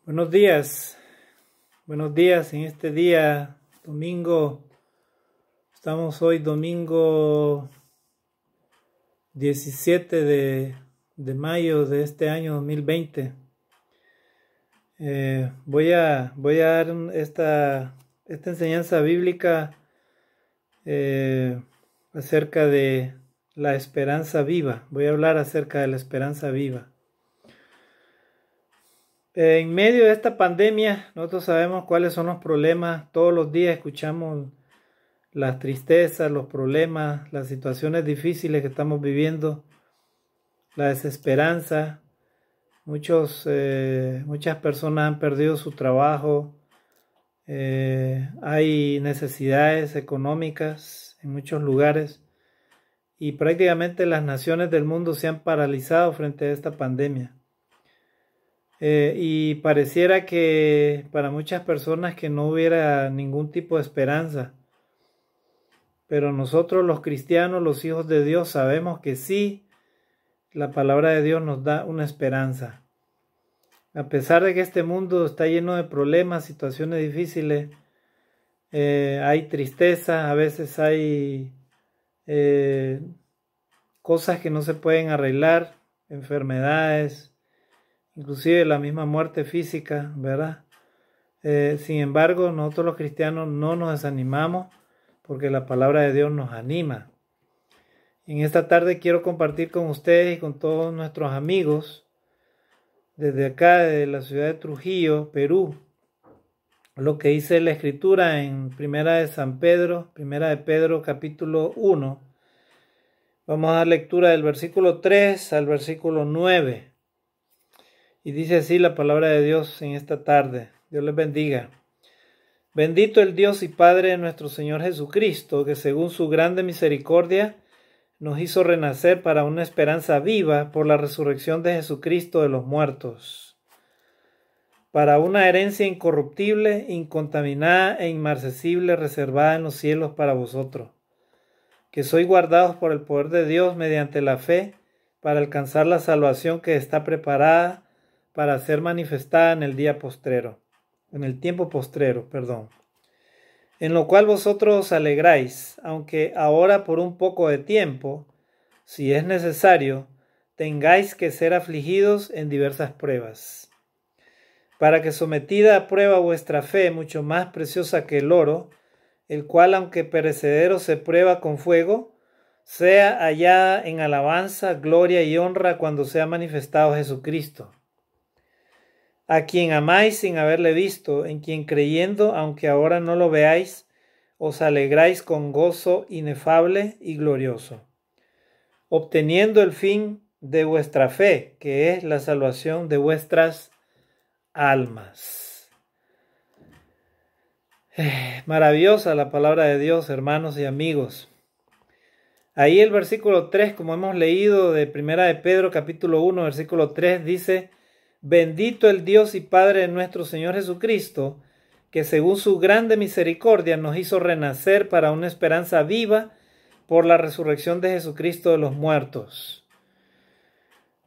Buenos días en este día, domingo, estamos hoy domingo 17 de mayo de este año 2020. Voy a dar esta enseñanza bíblica acerca de la esperanza viva. Voy a hablar acerca de la esperanza viva. En medio de esta pandemia, nosotros sabemos cuáles son los problemas. Todos los días escuchamos las tristezas, los problemas, las situaciones difíciles que estamos viviendo, la desesperanza. Muchas personas han perdido su trabajo. Hay necesidades económicas en muchos lugares y prácticamente las naciones del mundo se han paralizado frente a esta pandemia. Y pareciera que para muchas personas que no hubiera ningún tipo de esperanza. Pero nosotros los cristianos, los hijos de Dios, sabemos que sí, la palabra de Dios nos da una esperanza. A pesar de que este mundo está lleno de problemas, situaciones difíciles, hay tristeza, a veces hay cosas que no se pueden arreglar, enfermedades, inclusive la misma muerte física, ¿verdad? Sin embargo, nosotros los cristianos no nos desanimamos porque la palabra de Dios nos anima. En esta tarde quiero compartir con ustedes y con todos nuestros amigos desde acá, de la ciudad de Trujillo, Perú, lo que dice la Escritura en Primera de Pedro capítulo 1. Vamos a dar lectura del versículo 3 al versículo 9. Y dice así la palabra de Dios en esta tarde. Dios les bendiga. Bendito el Dios y Padre de nuestro Señor Jesucristo, que según su grande misericordia nos hizo renacer para una esperanza viva por la resurrección de Jesucristo de los muertos, para una herencia incorruptible, incontaminada e inmarcesible reservada en los cielos para vosotros, que sois guardados por el poder de Dios mediante la fe para alcanzar la salvación que está preparada para ser manifestada en el tiempo postrero, en lo cual vosotros os alegráis, aunque ahora por un poco de tiempo, si es necesario, tengáis que ser afligidos en diversas pruebas, para que sometida a prueba vuestra fe, mucho más preciosa que el oro, el cual aunque perecedero se prueba con fuego, sea hallada en alabanza, gloria y honra cuando sea manifestado Jesucristo, a quien amáis sin haberle visto, en quien creyendo, aunque ahora no lo veáis, os alegráis con gozo inefable y glorioso, obteniendo el fin de vuestra fe, que es la salvación de vuestras almas. Maravillosa la palabra de Dios, hermanos y amigos. Ahí el versículo 3, como hemos leído de Primera de Pedro capítulo 1, versículo 3, dice: Bendito el Dios y Padre de nuestro Señor Jesucristo, que según su grande misericordia nos hizo renacer para una esperanza viva por la resurrección de Jesucristo de los muertos.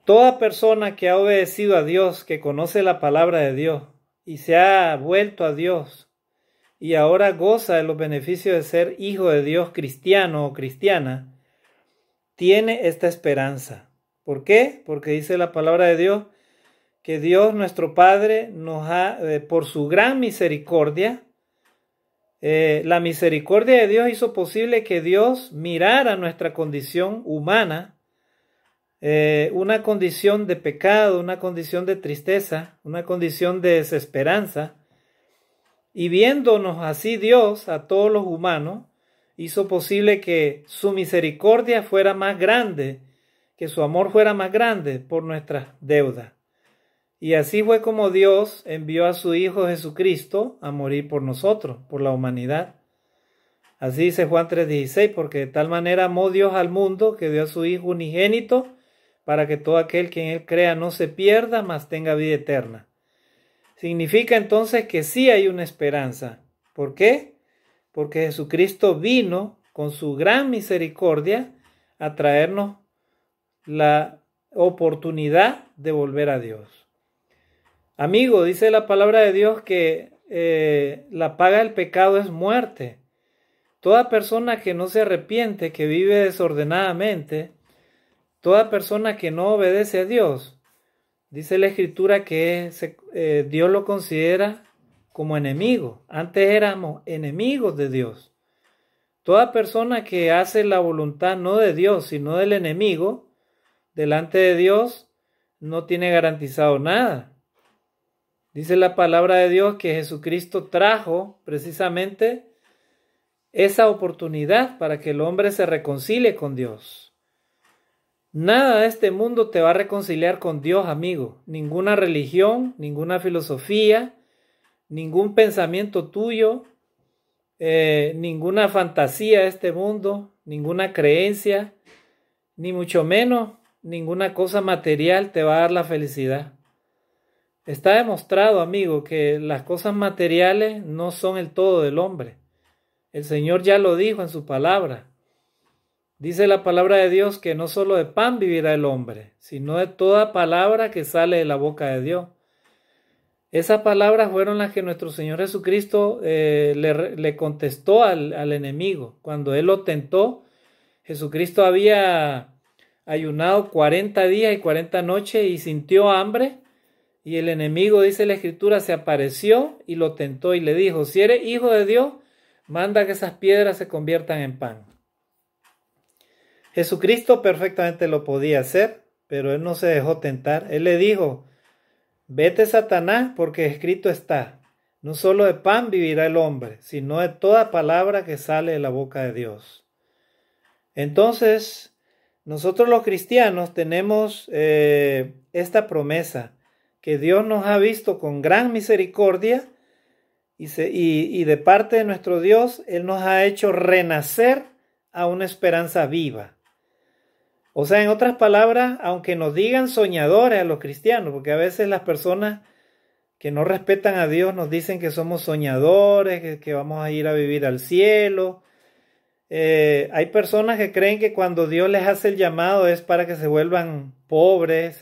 Toda persona que ha obedecido a Dios, que conoce la palabra de Dios y se ha vuelto a Dios y ahora goza de los beneficios de ser hijo de Dios, cristiano o cristiana, tiene esta esperanza. ¿Por qué? Porque dice la palabra de Dios que Dios nuestro Padre nos ha, por su gran misericordia, la misericordia de Dios hizo posible que Dios mirara nuestra condición humana, una condición de pecado, una condición de tristeza, una condición de desesperanza, y viéndonos así Dios a todos los humanos, hizo posible que su misericordia fuera más grande, que su amor fuera más grande por nuestras deudas. Y así fue como Dios envió a su Hijo Jesucristo a morir por nosotros, por la humanidad. Así dice Juan 3:16, porque de tal manera amó Dios al mundo que dio a su Hijo unigénito para que todo aquel que en él crea no se pierda, mas tenga vida eterna. Significa entonces que sí hay una esperanza. ¿Por qué? Porque Jesucristo vino con su gran misericordia a traernos la oportunidad de volver a Dios. Amigo, dice la palabra de Dios que la paga del pecado es muerte. Toda persona que no se arrepiente, que vive desordenadamente, toda persona que no obedece a Dios, dice la Escritura que Dios lo considera como enemigo. Antes éramos enemigos de Dios. Toda persona que hace la voluntad no de Dios, sino del enemigo, delante de Dios no tiene garantizado nada. Dice la palabra de Dios que Jesucristo trajo precisamente esa oportunidad para que el hombre se reconcilie con Dios. Nada de este mundo te va a reconciliar con Dios, amigo. Ninguna religión, ninguna filosofía, ningún pensamiento tuyo, ninguna fantasía de este mundo, ninguna creencia, ni mucho menos ninguna cosa material te va a dar la felicidad. Está demostrado, amigo, que las cosas materiales no son el todo del hombre. El Señor ya lo dijo en su palabra. Dice la palabra de Dios que no solo de pan vivirá el hombre, sino de toda palabra que sale de la boca de Dios. Esas palabras fueron las que nuestro Señor Jesucristo le contestó al enemigo. Cuando Él lo tentó, Jesucristo había ayunado 40 días y 40 noches y sintió hambre. Y el enemigo, dice la Escritura, se apareció y lo tentó y le dijo, si eres hijo de Dios, manda que esas piedras se conviertan en pan. Jesucristo perfectamente lo podía hacer, pero Él no se dejó tentar. Él le dijo, vete Satanás, porque escrito está, no solo de pan vivirá el hombre, sino de toda palabra que sale de la boca de Dios. Entonces, nosotros los cristianos tenemos esta promesa, que Dios nos ha visto con gran misericordia y de parte de nuestro Dios, Él nos ha hecho renacer a una esperanza viva. O sea, en otras palabras, aunque nos digan soñadores a los cristianos, porque a veces las personas que no respetan a Dios nos dicen que somos soñadores, que vamos a ir a vivir al cielo. Hay personas que creen que cuando Dios les hace el llamado es para que se vuelvan pobres,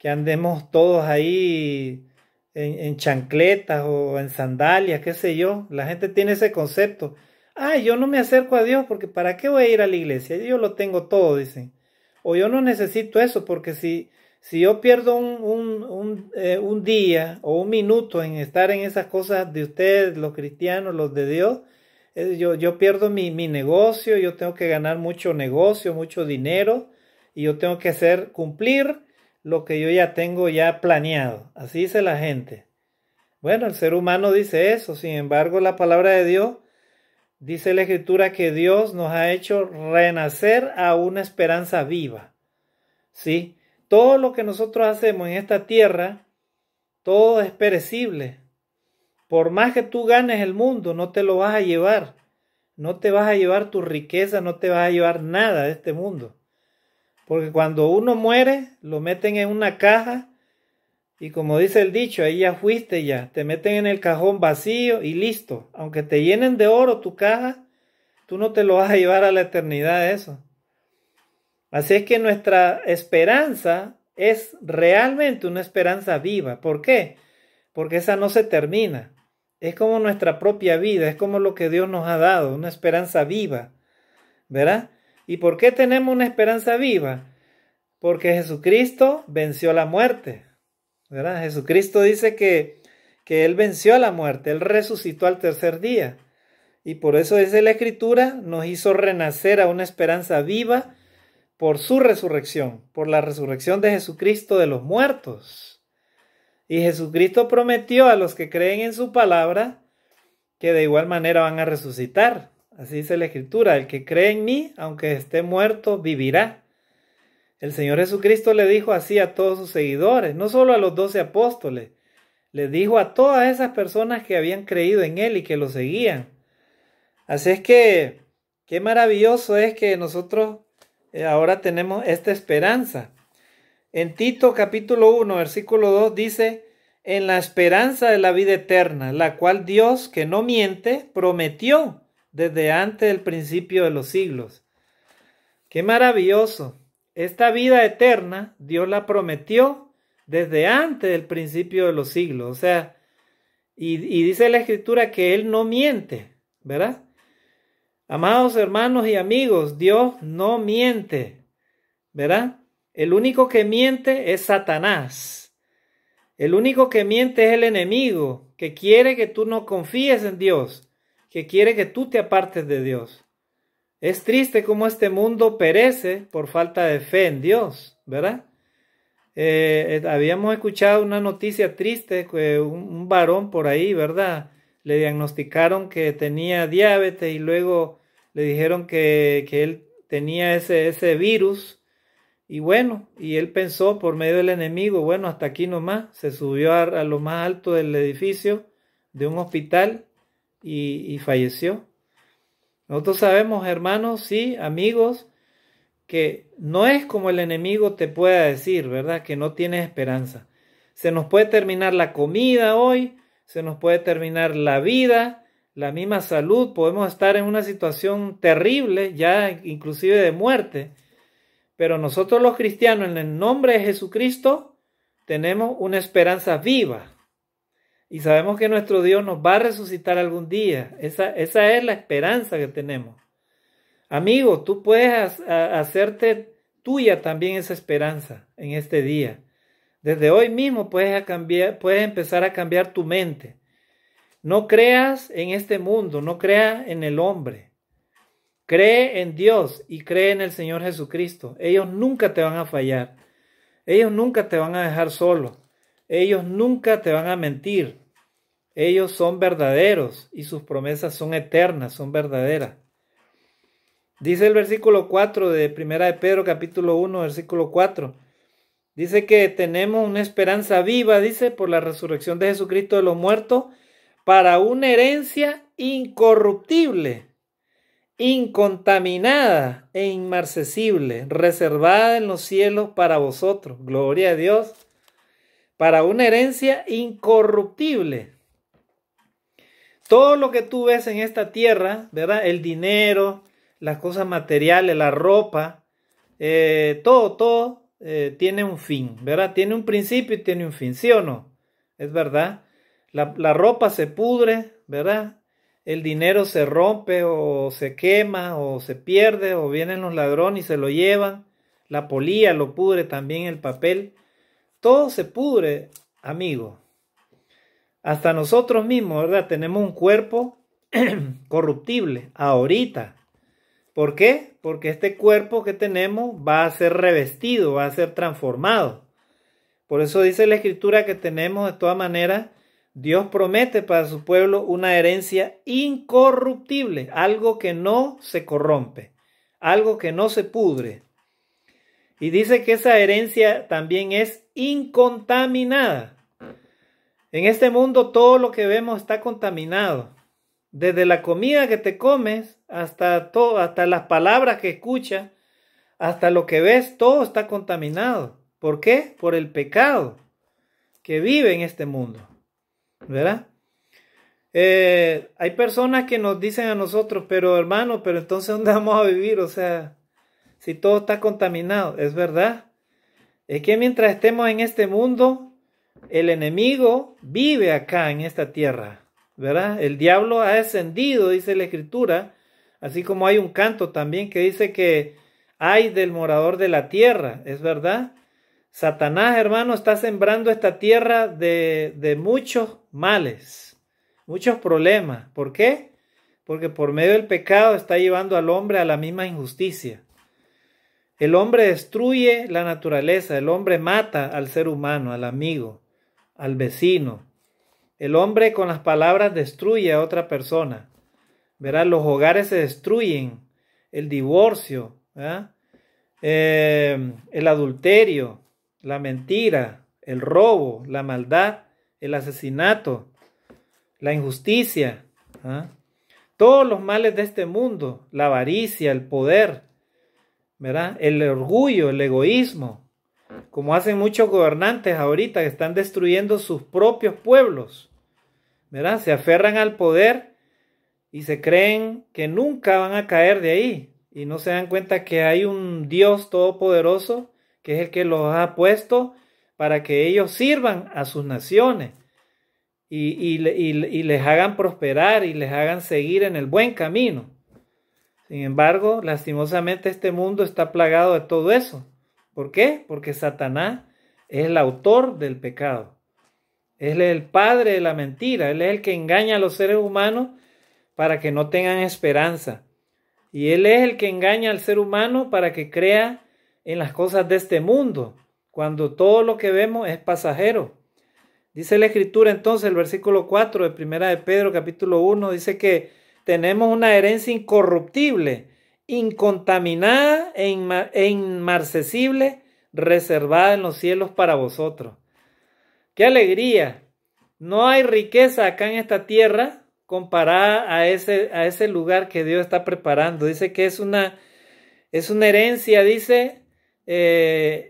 que andemos todos ahí en chancletas o en sandalias, qué sé yo. La gente tiene ese concepto. Yo no me acerco a Dios porque ¿para qué voy a ir a la iglesia? Yo lo tengo todo, dicen. O yo no necesito eso porque si yo pierdo un día o un minuto en estar en esas cosas de ustedes, los cristianos, los de Dios, yo pierdo mi negocio, yo tengo que ganar mucho negocio, mucho dinero y yo tengo que cumplir lo que yo ya tengo ya planeado. Así dice la gente. Bueno, el ser humano dice eso. Sin embargo, la palabra de Dios dice la Escritura que Dios nos ha hecho renacer a una esperanza viva. ¿Sí? Todo lo que nosotros hacemos en esta tierra, todo es perecible. Por más que tú ganes el mundo, no te lo vas a llevar. No te vas a llevar tu riqueza, no te vas a llevar nada de este mundo. Porque cuando uno muere, lo meten en una caja y como dice el dicho, ahí ya fuiste ya. Te meten en el cajón vacío y listo. Aunque te llenen de oro tu caja, tú no te lo vas a llevar a la eternidad eso. Así es que nuestra esperanza es realmente una esperanza viva. ¿Por qué? Porque esa no se termina. Es como nuestra propia vida, es como lo que Dios nos ha dado, una esperanza viva. ¿Verdad? ¿Y por qué tenemos una esperanza viva? Porque Jesucristo venció la muerte, ¿verdad? Jesucristo dice que Él venció a la muerte, Él resucitó al tercer día. Y por eso dice la Escritura, nos hizo renacer a una esperanza viva por su resurrección, por la resurrección de Jesucristo de los muertos. Y Jesucristo prometió a los que creen en su palabra que de igual manera van a resucitar. Así dice la Escritura, el que cree en mí, aunque esté muerto, vivirá. El Señor Jesucristo le dijo así a todos sus seguidores, no solo a los 12 apóstoles, le dijo a todas esas personas que habían creído en Él y que lo seguían. Así es que, qué maravilloso es que nosotros ahora tenemos esta esperanza. En Tito capítulo 1, versículo 2 dice, en la esperanza de la vida eterna, la cual Dios, que no miente, prometió desde antes del principio de los siglos. ¡Qué maravilloso! Esta vida eterna, Dios la prometió desde antes del principio de los siglos. O sea, y dice la Escritura que Él no miente, ¿verdad? Amados hermanos y amigos, Dios no miente, ¿verdad? El único que miente es Satanás. El único que miente es el enemigo, que quiere que tú no confíes en Dios, que quiere que tú te apartes de Dios. Es triste cómo este mundo perece por falta de fe en Dios, ¿verdad? Habíamos escuchado una noticia triste, que un varón por ahí, ¿verdad? Le diagnosticaron que tenía diabetes y luego le dijeron que él tenía ese virus. Y bueno, y él pensó por medio del enemigo, bueno, hasta aquí nomás, se subió a lo más alto del edificio de un hospital y falleció. Nosotros sabemos, hermanos, sí, amigos, que no es como el enemigo te pueda decir, ¿verdad? Que no tienes esperanza. Se nos puede terminar la comida hoy, se nos puede terminar la vida, la misma salud, podemos estar en una situación terrible, ya inclusive de muerte. Pero nosotros los cristianos, en el nombre de Jesucristo, tenemos una esperanza viva. Y sabemos que nuestro Dios nos va a resucitar algún día. Esa es la esperanza que tenemos. Amigo, tú puedes hacerte tuya también esa esperanza en este día. Desde hoy mismo puedes empezar a cambiar tu mente. No creas en este mundo, no creas en el hombre. Cree en Dios y cree en el Señor Jesucristo. Ellos nunca te van a fallar. Ellos nunca te van a dejar solo. Ellos nunca te van a mentir. Ellos son verdaderos y sus promesas son eternas, son verdaderas. Dice el versículo 4 de 1 de Pedro capítulo 1, versículo 4. Dice que tenemos una esperanza viva, dice, por la resurrección de Jesucristo de los muertos, para una herencia incorruptible, incontaminada e inmarcesible, reservada en los cielos para vosotros. Gloria a Dios. Para una herencia incorruptible. Todo lo que tú ves en esta tierra, ¿verdad? El dinero, las cosas materiales, la ropa, todo tiene un fin, ¿verdad? Tiene un principio y tiene un fin, ¿sí o no? Es verdad. La ropa se pudre, ¿verdad? El dinero se rompe o se quema o se pierde o vienen los ladrones y se lo llevan. La polilla lo pudre también, el papel. Todo se pudre, amigo. Hasta nosotros mismos, ¿verdad? Tenemos un cuerpo corruptible ahorita. ¿Por qué? Porque este cuerpo que tenemos va a ser revestido, va a ser transformado. Por eso dice la Escritura que tenemos de todas maneras, Dios promete para su pueblo una herencia incorruptible, algo que no se corrompe, algo que no se pudre. Y dice que esa herencia también es incontaminada. En este mundo todo lo que vemos está contaminado. Desde la comida que te comes hasta las palabras que escuchas, hasta lo que ves, todo está contaminado. ¿Por qué? Por el pecado que vive en este mundo, ¿verdad? Hay personas que nos dicen a nosotros, pero hermano, pero entonces ¿dónde vamos a vivir? O sea, si todo está contaminado, es verdad. Es que mientras estemos en este mundo, el enemigo vive acá en esta tierra, ¿verdad? El diablo ha descendido, dice la Escritura, así como hay un canto también que dice que hay del morador de la tierra, es verdad. Satanás, hermano, está sembrando esta tierra de muchos males, muchos problemas. ¿Por qué? Porque por medio del pecado está llevando al hombre a la misma injusticia. El hombre destruye la naturaleza, el hombre mata al ser humano, al amigo, al vecino. El hombre con las palabras destruye a otra persona. ¿Verdad? Los hogares se destruyen, el divorcio, ¿verdad? El adulterio, la mentira, el robo, la maldad, el asesinato, la injusticia, ¿verdad? Todos los males de este mundo, la avaricia, el poder, ¿verdad? El orgullo, el egoísmo, como hacen muchos gobernantes ahorita que están destruyendo sus propios pueblos, ¿verdad? Se aferran al poder y se creen que nunca van a caer de ahí y no se dan cuenta que hay un Dios todopoderoso que es el que los ha puesto para que ellos sirvan a sus naciones y les hagan prosperar y les hagan seguir en el buen camino. Sin embargo, lastimosamente este mundo está plagado de todo eso. ¿Por qué? Porque Satanás es el autor del pecado. Él es el padre de la mentira. Él es el que engaña a los seres humanos para que no tengan esperanza. Y él es el que engaña al ser humano para que crea en las cosas de este mundo, cuando todo lo que vemos es pasajero. Dice la Escritura entonces, el versículo 4 de 1 de Pedro capítulo 1, dice que tenemos una herencia incorruptible, incontaminada e inmarcesible, reservada en los cielos para vosotros. ¡Qué alegría! No hay riqueza acá en esta tierra comparada a ese lugar que Dios está preparando. Dice que es una herencia, dice,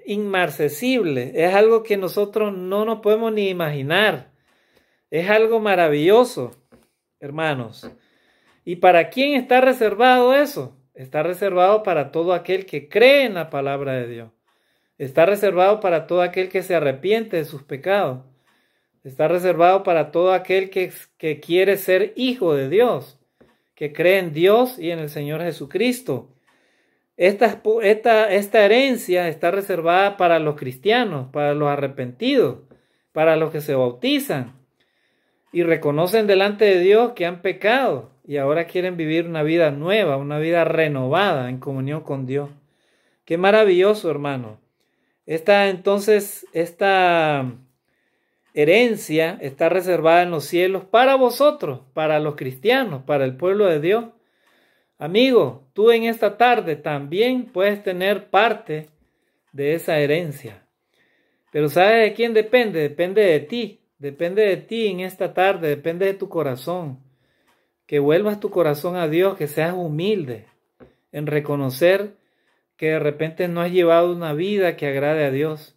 inmarcesible. Es algo que nosotros no nos podemos ni imaginar. Es algo maravilloso, hermanos. ¿Y para quién está reservado eso? Está reservado para todo aquel que cree en la palabra de Dios. Está reservado para todo aquel que se arrepiente de sus pecados. Está reservado para todo aquel que quiere ser hijo de Dios, que cree en Dios y en el Señor Jesucristo. Esta herencia está reservada para los cristianos, para los arrepentidos, para los que se bautizan y reconocen delante de Dios que han pecado y ahora quieren vivir una vida nueva, una vida renovada en comunión con Dios. Qué maravilloso, hermano. Esta herencia está reservada en los cielos para vosotros, para los cristianos, para el pueblo de Dios. Amigo, tú en esta tarde también puedes tener parte de esa herencia. Pero ¿sabes de quién depende? Depende de ti. Depende de ti en esta tarde, depende de tu corazón. Que vuelvas tu corazón a Dios, que seas humilde en reconocer que de repente no has llevado una vida que agrade a Dios,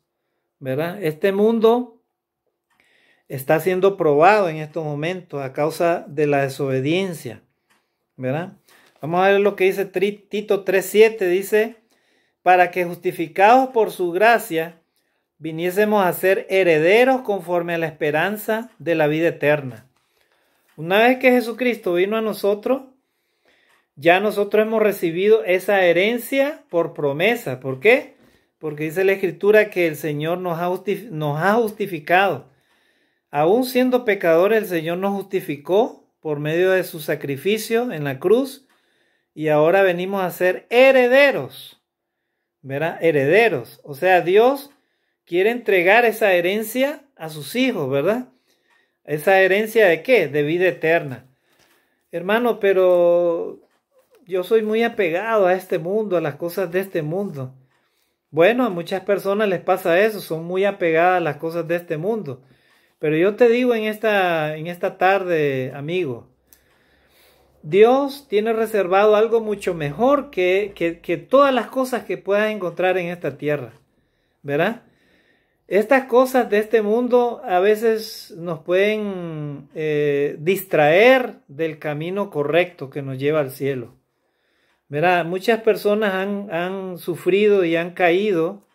¿verdad? Este mundo está siendo probado en estos momentos a causa de la desobediencia, ¿verdad? Vamos a ver lo que dice Tito 3:7, dice, para que justificados por su gracia, viniésemos a ser herederos conforme a la esperanza de la vida eterna. Una vez que Jesucristo vino a nosotros, ya nosotros hemos recibido esa herencia por promesa. ¿Por qué? Porque dice la Escritura que el Señor nos ha justificado. Aún siendo pecadores, el Señor nos justificó por medio de su sacrificio en la cruz y ahora venimos a ser herederos, ¿verdad? Herederos. O sea, Dios quiere entregar esa herencia a sus hijos, ¿verdad? ¿Esa herencia de qué? De vida eterna. Hermano, pero yo soy muy apegado a este mundo, a las cosas de este mundo. Bueno, a muchas personas les pasa eso, son muy apegadas a las cosas de este mundo. Pero yo te digo en esta tarde, amigo, Dios tiene reservado algo mucho mejor que todas las cosas que puedas encontrar en esta tierra, ¿verdad? Estas cosas de este mundo a veces nos pueden distraer del camino correcto que nos lleva al cielo. ¿Verdad? Muchas personas han sufrido y han caído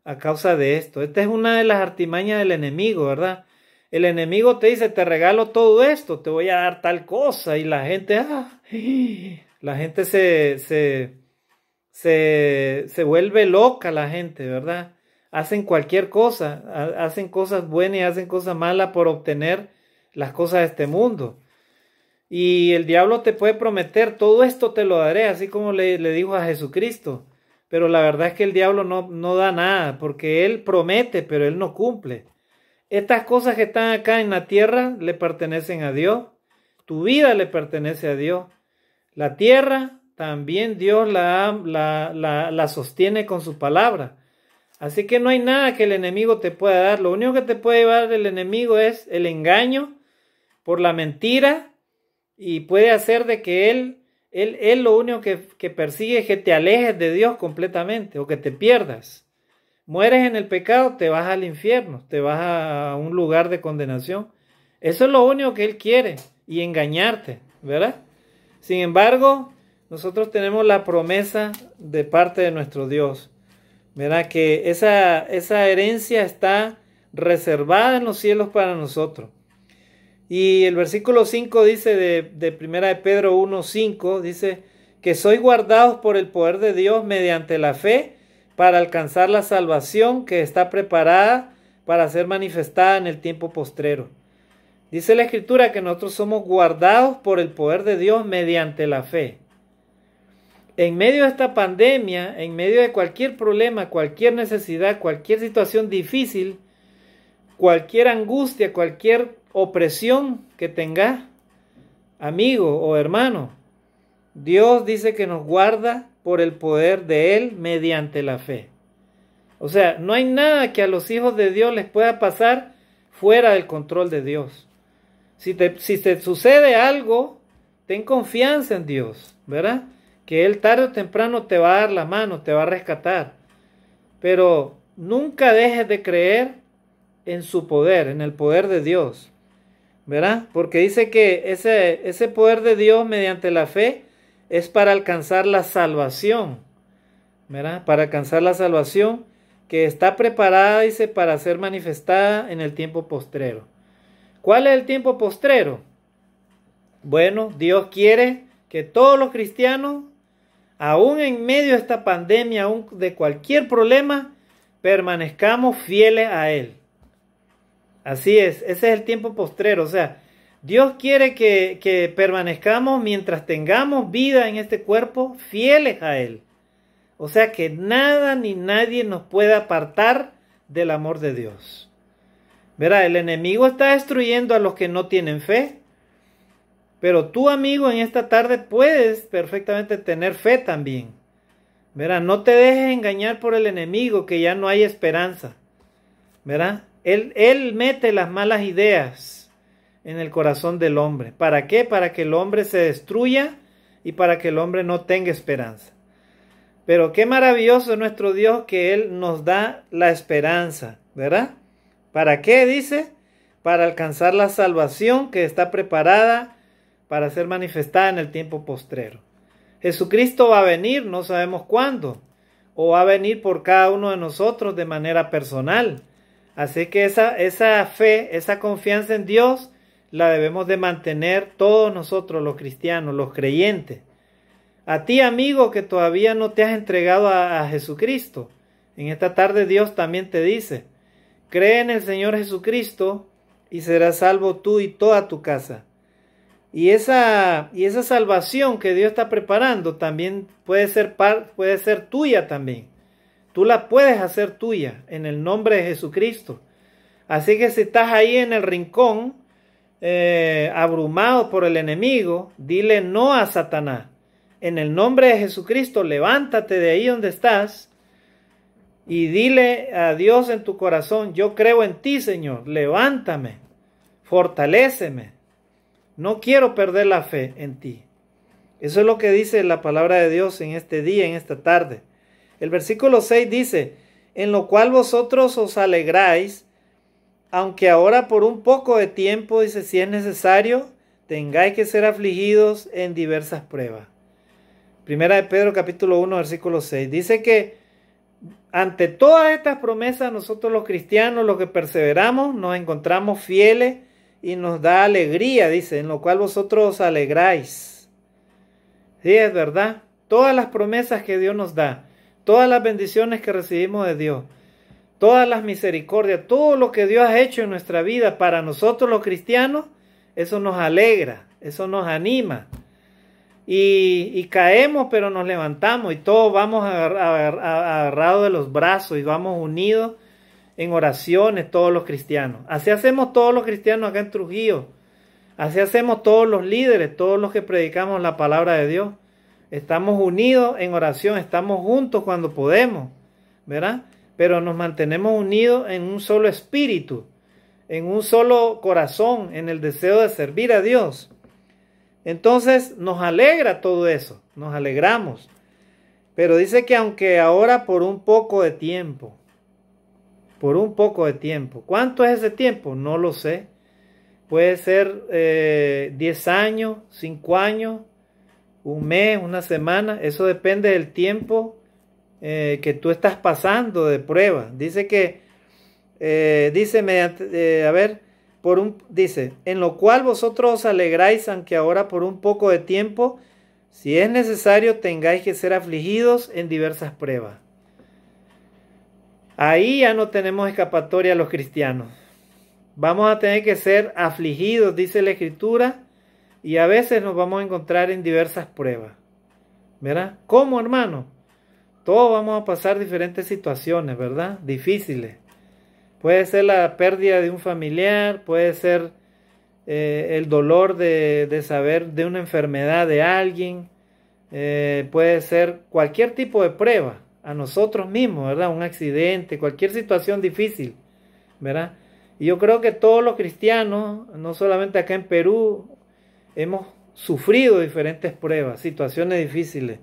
a causa de esto. Esta es una de las artimañas del enemigo, ¿verdad? El enemigo te dice, te regalo todo esto, te voy a dar tal cosa. Y la gente, se vuelve loca la gente, ¿verdad? Hacen cualquier cosa, hacen cosas buenas y hacen cosas malas por obtener las cosas de este mundo. Y el diablo te puede prometer, todo esto te lo daré, así como le dijo a Jesucristo. Pero la verdad es que el diablo no da nada, porque él promete, pero él no cumple. Estas cosas que están acá en la tierra le pertenecen a Dios. Tu vida le pertenece a Dios. La tierra también Dios la sostiene con su palabra. Así que no hay nada que el enemigo te pueda dar. Lo único que te puede llevar el enemigo es el engaño por la mentira y puede hacer de que él lo único que persigue es que te alejes de Dios completamente o que te pierdas. Mueres en el pecado, te vas al infierno, te vas a un lugar de condenación. Eso es lo único que él quiere y engañarte, ¿verdad? Sin embargo, nosotros tenemos la promesa de parte de nuestro Dios. ¿verdad? Que esa herencia está reservada en los cielos para nosotros. Y el versículo 5 dice de Primera de Pedro 1:5, dice que sois guardados por el poder de Dios mediante la fe para alcanzar la salvación que está preparada para ser manifestada en el tiempo postrero. Dice la Escritura que nosotros somos guardados por el poder de Dios mediante la fe. En medio de esta pandemia, en medio de cualquier problema, cualquier necesidad, cualquier situación difícil, cualquier angustia, cualquier opresión que tengas, amigo o hermano, Dios dice que nos guarda por el poder de Él mediante la fe. O sea, no hay nada que a los hijos de Dios les pueda pasar fuera del control de Dios. Si te sucede algo, ten confianza en Dios, ¿verdad? Que Él tarde o temprano te va a dar la mano, te va a rescatar. Pero nunca dejes de creer en su poder, en el poder de Dios, ¿verdad? Porque dice que ese poder de Dios mediante la fe es para alcanzar la salvación, ¿verdad? Para alcanzar la salvación que está preparada, dice, para ser manifestada en el tiempo postrero. ¿Cuál es el tiempo postrero? Bueno, Dios quiere que todos los cristianos, aún en medio de esta pandemia, aún de cualquier problema, permanezcamos fieles a Él. Así es, ese es el tiempo postrero. O sea, Dios quiere que permanezcamos mientras tengamos vida en este cuerpo, fieles a Él. O sea, que nada ni nadie nos pueda apartar del amor de Dios. Verá, el enemigo está destruyendo a los que no tienen fe. Pero tú, amigo, en esta tarde puedes perfectamente tener fe también. Verá, no te dejes engañar por el enemigo, que ya no hay esperanza. Verá, él mete las malas ideas en el corazón del hombre. ¿Para qué? Para que el hombre se destruya y para que el hombre no tenga esperanza. Pero qué maravilloso es nuestro Dios, que Él nos da la esperanza, ¿verdad? ¿Para qué? Dice, para alcanzar la salvación que está preparada para ser manifestada en el tiempo postrero. Jesucristo va a venir, no sabemos cuándo, o va a venir por cada uno de nosotros de manera personal. Así que esa fe, esa confianza en Dios, la debemos de mantener todos nosotros, los cristianos, los creyentes. A ti, amigo, que todavía no te has entregado a Jesucristo, en esta tarde Dios también te dice, cree en el Señor Jesucristo y serás salvo tú y toda tu casa. Y esa salvación que Dios está preparando también puede ser tuya también. Tú la puedes hacer tuya en el nombre de Jesucristo. Así que si estás ahí en el rincón, abrumado por el enemigo, dile no a Satanás. En el nombre de Jesucristo, levántate de ahí donde estás y dile a Dios en tu corazón, yo creo en ti, Señor, levántame, fortaléceme. No quiero perder la fe en ti. Eso es lo que dice la palabra de Dios en este día, en esta tarde. El versículo 6 dice, en lo cual vosotros os alegráis, aunque ahora por un poco de tiempo, dice, si es necesario, tengáis que ser afligidos en diversas pruebas. Primera de Pedro capítulo 1, versículo 6. Dice que ante todas estas promesas, nosotros los cristianos, los que perseveramos, nos encontramos fieles y nos da alegría, dice, en lo cual vosotros os alegráis. Sí, es verdad. Todas las promesas que Dios nos da, todas las bendiciones que recibimos de Dios, todas las misericordias, todo lo que Dios ha hecho en nuestra vida para nosotros los cristianos, eso nos alegra, eso nos anima. Y caemos, pero nos levantamos y todos vamos agarrados de los brazos y vamos unidos en oraciones todos los cristianos. Así hacemos todos los cristianos acá en Trujillo. Así hacemos todos los líderes, todos los que predicamos la palabra de Dios. Estamos unidos en oración, estamos juntos cuando podemos, ¿verdad? Pero nos mantenemos unidos en un solo espíritu, en un solo corazón, en el deseo de servir a Dios. Entonces nos alegra todo eso, nos alegramos. Pero dice que aunque ahora por un poco de tiempo, ¿cuánto es ese tiempo? No lo sé. Puede ser 10 años, 5 años, un mes, una semana. Eso depende del tiempo que tú estás pasando de prueba. Dice que, dice mediante, dice, en lo cual vosotros os alegráis, aunque ahora por un poco de tiempo, si es necesario, tengáis que ser afligidos en diversas pruebas. Ahí ya no tenemos escapatoria los cristianos. Vamos a tener que ser afligidos, dice la Escritura, y a veces nos vamos a encontrar en diversas pruebas. ¿Verdad? ¿Cómo, hermano? Todos vamos a pasar diferentes situaciones, ¿verdad? Difíciles. Puede ser la pérdida de un familiar, puede ser el dolor de saber de una enfermedad de alguien, puede ser cualquier tipo de prueba a nosotros mismos, ¿verdad? Un accidente, cualquier situación difícil, ¿verdad? Y yo creo que todos los cristianos, no solamente acá en Perú, hemos sufrido diferentes pruebas, situaciones difíciles.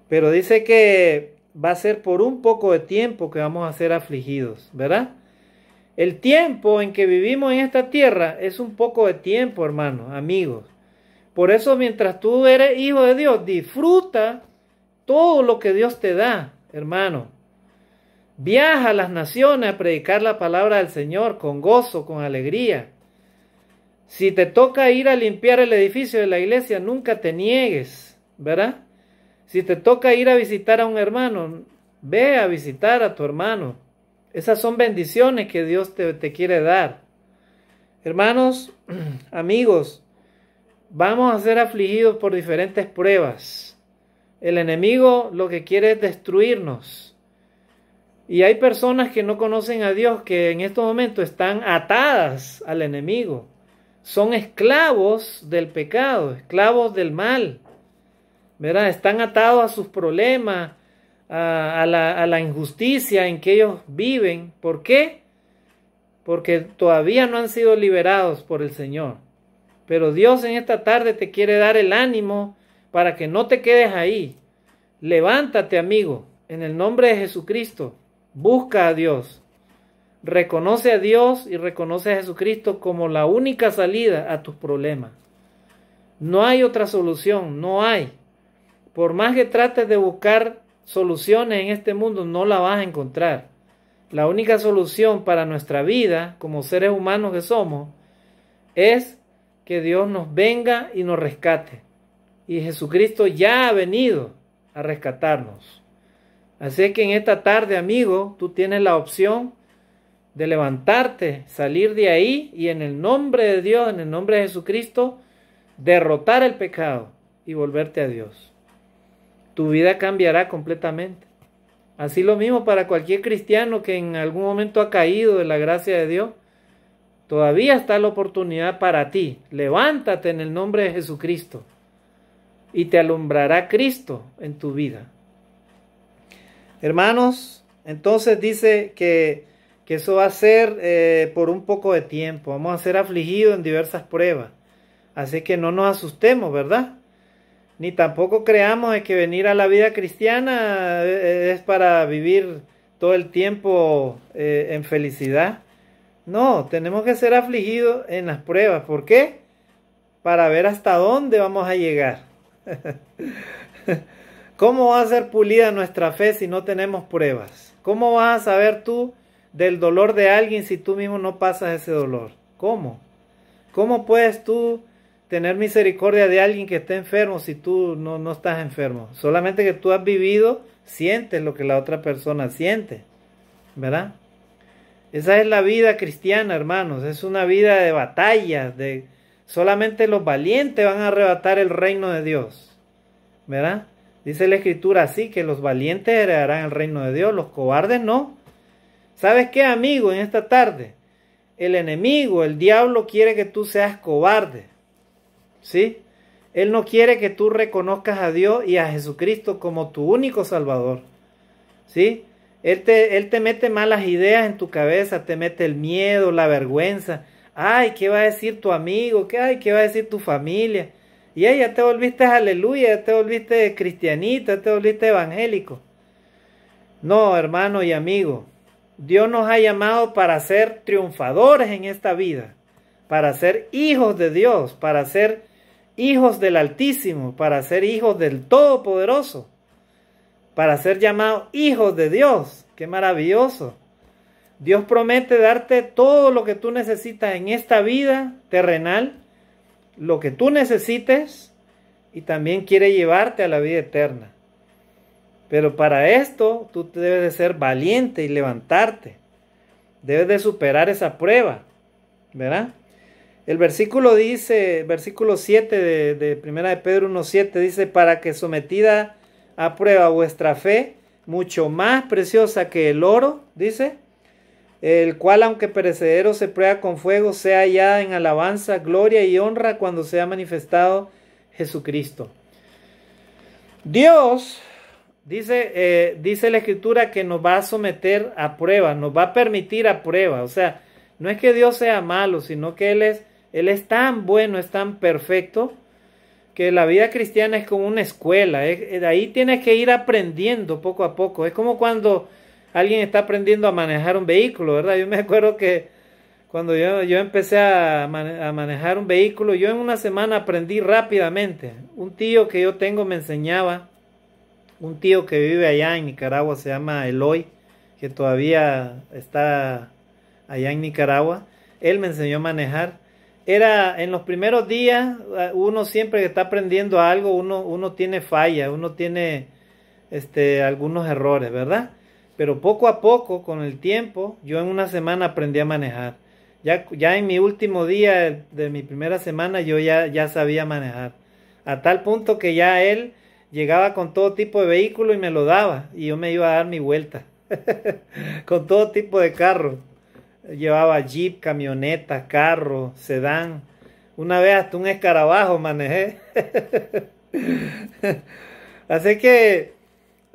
Pero dice que va a ser por un poco de tiempo que vamos a ser afligidos, ¿verdad? El tiempo en que vivimos en esta tierra es un poco de tiempo, hermanos, amigos. Por eso, mientras tú eres hijo de Dios, disfruta todo lo que Dios te da, hermano. Viaja a las naciones a predicar la palabra del Señor con gozo, con alegría. Si te toca ir a limpiar el edificio de la iglesia, nunca te niegues, ¿verdad? Si te toca ir a visitar a un hermano, ve a visitar a tu hermano. Esas son bendiciones que Dios te quiere dar. Hermanos, amigos, vamos a ser afligidos por diferentes pruebas. El enemigo lo que quiere es destruirnos. Y hay personas que no conocen a Dios que en estos momentos están atadas al enemigo. Son esclavos del pecado, esclavos del mal, ¿verdad? Están atados a sus problemas, a la injusticia en que ellos viven. ¿Por qué? Porque todavía no han sido liberados por el Señor. Pero Dios en esta tarde te quiere dar el ánimo para que no te quedes ahí. Levántate, amigo, en el nombre de Jesucristo. Busca a Dios. Reconoce a Dios y reconoce a Jesucristo como la única salida a tus problemas. No hay otra solución, no hay. Por más que trates de buscar soluciones en este mundo, no la vas a encontrar. La única solución para nuestra vida, como seres humanos que somos, es que Dios nos venga y nos rescate. Y Jesucristo ya ha venido a rescatarnos. Así que en esta tarde, amigo, tú tienes la opción de levantarte, salir de ahí y en el nombre de Dios, en el nombre de Jesucristo, derrotar el pecado y volverte a Dios. Tu vida cambiará completamente. Así lo mismo para cualquier cristiano que en algún momento ha caído de la gracia de Dios. Todavía está la oportunidad para ti. Levántate en el nombre de Jesucristo y te alumbrará Cristo en tu vida. Hermanos, entonces dice que eso va a ser por un poco de tiempo. Vamos a ser afligidos en diversas pruebas. Así que no nos asustemos, ¿verdad? Ni tampoco creamos de que venir a la vida cristiana es para vivir todo el tiempo en felicidad. No, tenemos que ser afligidos en las pruebas. ¿Por qué? Para ver hasta dónde vamos a llegar. ¿Cómo va a ser pulida nuestra fe si no tenemos pruebas? ¿Cómo vas a saber tú del dolor de alguien si tú mismo no pasas ese dolor? ¿Cómo? ¿Cómo puedes tú tener misericordia de alguien que esté enfermo si tú no estás enfermo? Solamente que tú has vivido, sientes lo que la otra persona siente, ¿verdad? Esa es la vida cristiana, hermanos. Es una vida de batallas. Solamente los valientes van a arrebatar el reino de Dios, ¿verdad? Dice la Escritura así, que los valientes heredarán el reino de Dios, los cobardes no. ¿Sabes qué, amigo? En esta tarde, el enemigo, el diablo, quiere que tú seas cobarde, ¿sí? Él no quiere que tú reconozcas a Dios y a Jesucristo como tu único Salvador, ¿sí? Él te mete malas ideas en tu cabeza, te mete el miedo, la vergüenza. Ay, ¿qué va a decir tu amigo? ¿Qué va a decir tu familia? Y ahí ya te volviste aleluya, ya te volviste cristianito, ya te volviste evangélico. No, hermano y amigo, Dios nos ha llamado para ser triunfadores en esta vida, para ser hijos de Dios, para ser hijos del Altísimo, para ser hijos del Todopoderoso, para ser llamados hijos de Dios. ¡Qué maravilloso! Dios promete darte todo lo que tú necesitas en esta vida terrenal, lo que tú necesites, y también quiere llevarte a la vida eterna. Pero para esto tú debes de ser valiente y levantarte. Debes de superar esa prueba, ¿verdad? El versículo dice, versículo 7 de 1 de Pedro 1:7 dice, para que sometida a prueba vuestra fe, mucho más preciosa que el oro, dice, el cual aunque perecedero se prueba con fuego, sea hallada en alabanza, gloria y honra cuando sea manifestado Jesucristo. Dios, dice la Escritura, que nos va a someter a prueba, nos va a permitir a prueba. O sea, no es que Dios sea malo, sino que Él es tan bueno, es tan perfecto, que la vida cristiana es como una escuela. De ahí tienes que ir aprendiendo poco a poco. Es como cuando alguien está aprendiendo a manejar un vehículo, ¿verdad? Yo me acuerdo que cuando yo empecé a manejar un vehículo, yo en una semana aprendí rápidamente. Un tío que yo tengo me enseñaba, un tío que vive allá en Nicaragua, se llama Eloy, que todavía está allá en Nicaragua. Él me enseñó a manejar. Era en los primeros días, uno siempre que está aprendiendo algo, uno tiene falla, uno tiene algunos errores, ¿verdad? Pero poco a poco, con el tiempo, yo en una semana aprendí a manejar. Ya en mi último día de mi primera semana yo ya sabía manejar. A tal punto que ya él llegaba con todo tipo de vehículo y me lo daba. Y yo me iba a dar mi vuelta. Con todo tipo de carro. Llevaba jeep, camioneta, carro, sedán. Una vez hasta un escarabajo manejé. Así que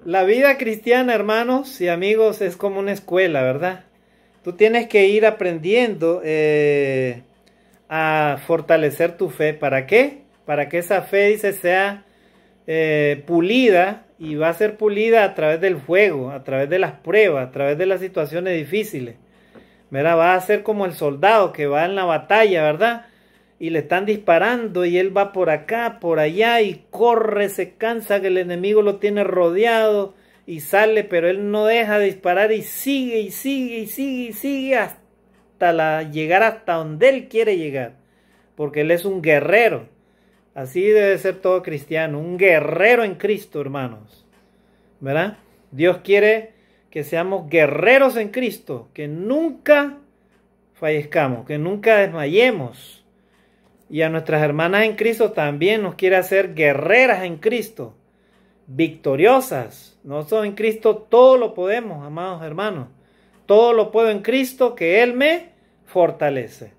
la vida cristiana, hermanos y amigos, es como una escuela, ¿verdad? Tú tienes que ir aprendiendo a fortalecer tu fe. ¿Para qué? Para que esa fe, dice, sea pulida, y va a ser pulida a través del fuego, a través de las pruebas, a través de las situaciones difíciles. ¿Verdad? Va a ser como el soldado que va en la batalla, ¿verdad? Y le están disparando y él va por acá, por allá, y corre, se cansa que el enemigo lo tiene rodeado y sale, pero él no deja de disparar y sigue y sigue y sigue y sigue hasta llegar hasta donde él quiere llegar, porque él es un guerrero. Así debe ser todo cristiano, un guerrero en Cristo, hermanos, ¿verdad? Dios quiere que seamos guerreros en Cristo, que nunca fallezcamos, que nunca desmayemos. Y a nuestras hermanas en Cristo también nos quiere hacer guerreras en Cristo, victoriosas. Nosotros en Cristo todo lo podemos, amados hermanos. Todo lo puedo en Cristo, que Él me fortalece.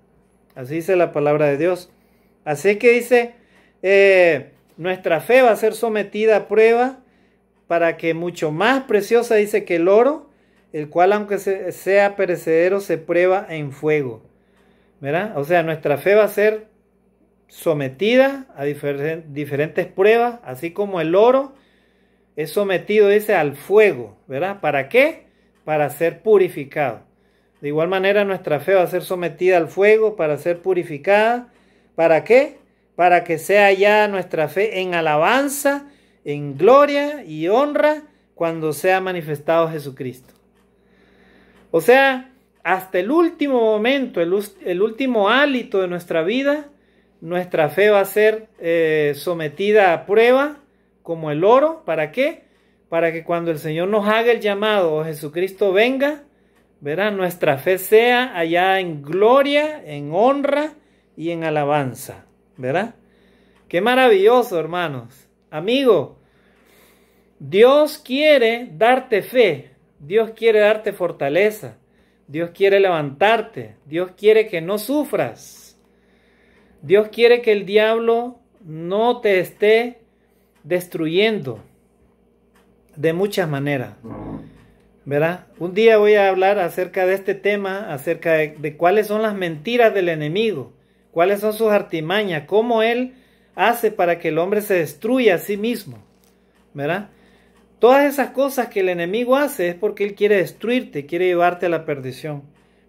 Así dice la palabra de Dios. Así que dice, nuestra fe va a ser sometida a prueba, para que mucho más preciosa, dice, que el oro, el cual aunque sea perecedero, se prueba en fuego. ¿Verdad? O sea, nuestra fe va a ser sometida a diferentes pruebas, así como el oro es sometido, dice, al fuego. ¿Verdad? ¿Para qué? Para ser purificado. De igual manera, nuestra fe va a ser sometida al fuego para ser purificada. ¿Para qué? Para que sea ya nuestra fe en alabanza, en gloria y honra cuando sea manifestado Jesucristo. O sea, hasta el último momento, el último hálito de nuestra vida, nuestra fe va a ser sometida a prueba como el oro. ¿Para qué? Para que cuando el Señor nos haga el llamado o Jesucristo venga, ¿verdad? Nuestra fe sea allá en gloria, en honra y en alabanza, ¿verdad? Qué maravilloso, hermanos. Amigo, Dios quiere darte fe, Dios quiere darte fortaleza, Dios quiere levantarte, Dios quiere que no sufras, Dios quiere que el diablo no te esté destruyendo de muchas maneras, ¿verdad? Un día voy a hablar acerca de este tema, acerca de cuáles son las mentiras del enemigo, cuáles son sus artimañas, cómo él hace para que el hombre se destruya a sí mismo, ¿verdad? Todas esas cosas que el enemigo hace es porque él quiere destruirte, quiere llevarte a la perdición.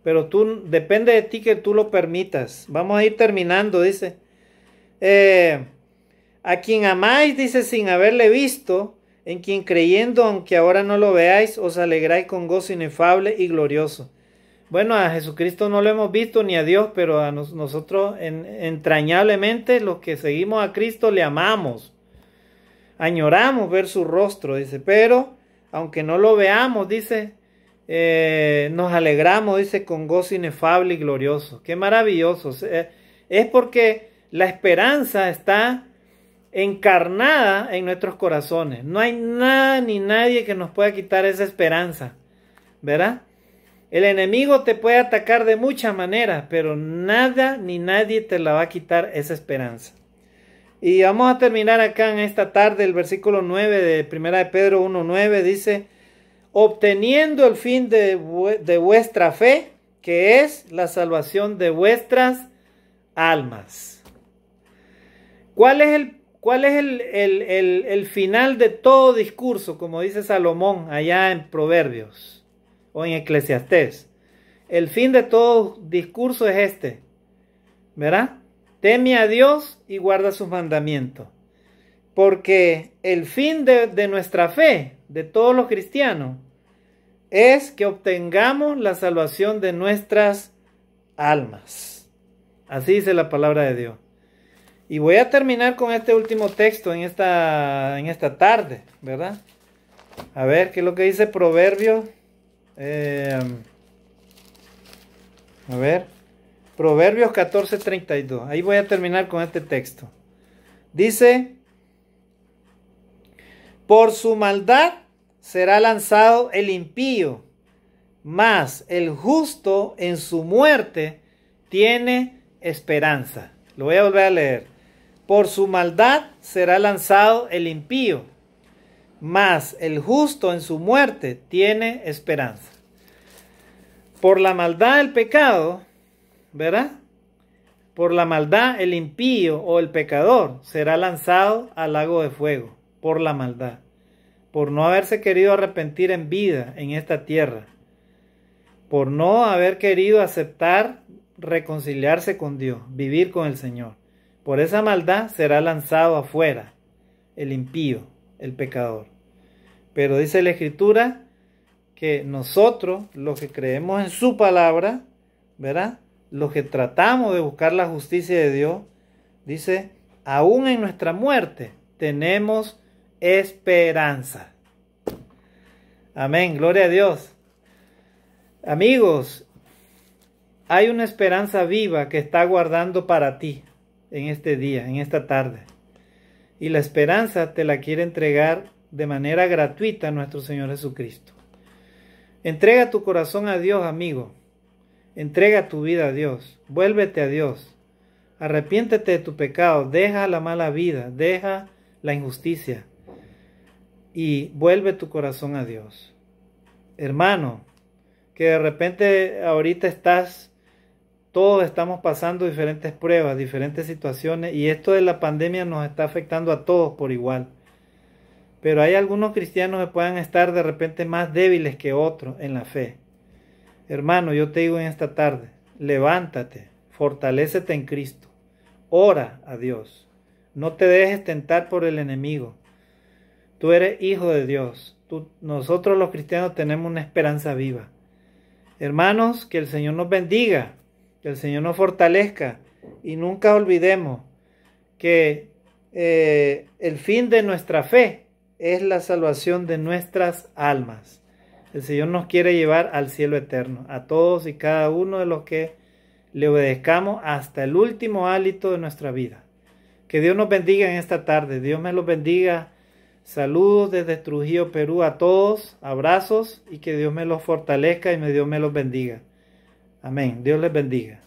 Pero depende de ti que tú lo permitas. Vamos a ir terminando, dice. A quien amáis, dice, sin haberle visto, en quien creyendo, aunque ahora no lo veáis, os alegráis con gozo inefable y glorioso. Bueno, a Jesucristo no lo hemos visto ni a Dios, pero a nosotros entrañablemente, los que seguimos a Cristo, le amamos. Añoramos ver su rostro, dice, pero aunque no lo veamos, dice, nos alegramos, dice, con gozo inefable y glorioso. Qué maravilloso. Es porque la esperanza está encarnada en nuestros corazones. No hay nada ni nadie que nos pueda quitar esa esperanza, ¿verdad? El enemigo te puede atacar de muchas maneras, pero nada ni nadie te la va a quitar esa esperanza. Y vamos a terminar acá en esta tarde el versículo 9 de 1 de Pedro 1:9 dice, obteniendo el fin de vuestra fe, que es la salvación de vuestras almas. ¿Cuál es el final de todo discurso, como dice Salomón allá en Proverbios o en Eclesiastés? El fin de todo discurso es este, ¿verdad? Teme a Dios y guarda sus mandamientos. Porque el fin de nuestra fe, de todos los cristianos, es que obtengamos la salvación de nuestras almas. Así dice la palabra de Dios. Y voy a terminar con este último texto en esta tarde, ¿verdad? A ver, ¿qué es lo que dice Proverbios? A ver, Proverbios 14:32. Ahí voy a terminar con este texto. Dice, por su maldad será lanzado el impío, mas el justo en su muerte tiene esperanza. Lo voy a volver a leer. Por su maldad será lanzado el impío, mas el justo en su muerte tiene esperanza. Por la maldad del pecado, ¿verdad? Por la maldad el impío o el pecador será lanzado al lago de fuego. Por la maldad. Por no haberse querido arrepentir en vida en esta tierra. Por no haber querido aceptar reconciliarse con Dios, vivir con el Señor. Por esa maldad será lanzado afuera el impío, el pecador. Pero dice la Escritura que nosotros, los que creemos en su palabra, ¿verdad? Los que tratamos de buscar la justicia de Dios, dice, aún en nuestra muerte tenemos esperanza. Amén, gloria a Dios. Amigos, hay una esperanza viva que está guardando para ti en este día, en esta tarde. Y la esperanza te la quiere entregar de manera gratuita nuestro Señor Jesucristo. Entrega tu corazón a Dios, amigo. Entrega tu vida a Dios. Vuélvete a Dios. Arrepiéntete de tu pecado. Deja la mala vida. Deja la injusticia. Y vuelve tu corazón a Dios. Hermano, que de repente ahorita todos estamos pasando diferentes pruebas, diferentes situaciones, y esto de la pandemia nos está afectando a todos por igual. Pero hay algunos cristianos que puedan estar de repente más débiles que otros en la fe. Hermano, yo te digo en esta tarde, levántate, fortalécete en Cristo, ora a Dios, no te dejes tentar por el enemigo. Tú eres hijo de Dios, nosotros los cristianos tenemos una esperanza viva. Hermanos, que el Señor nos bendiga, que el Señor nos fortalezca y nunca olvidemos que el fin de nuestra fe es la salvación de nuestras almas. El Señor nos quiere llevar al cielo eterno, a todos y cada uno de los que le obedezcamos hasta el último hálito de nuestra vida. Que Dios nos bendiga en esta tarde, Dios me los bendiga. Saludos desde Trujillo, Perú a todos, abrazos y que Dios me los fortalezca y Dios me los bendiga. Amén, Dios les bendiga.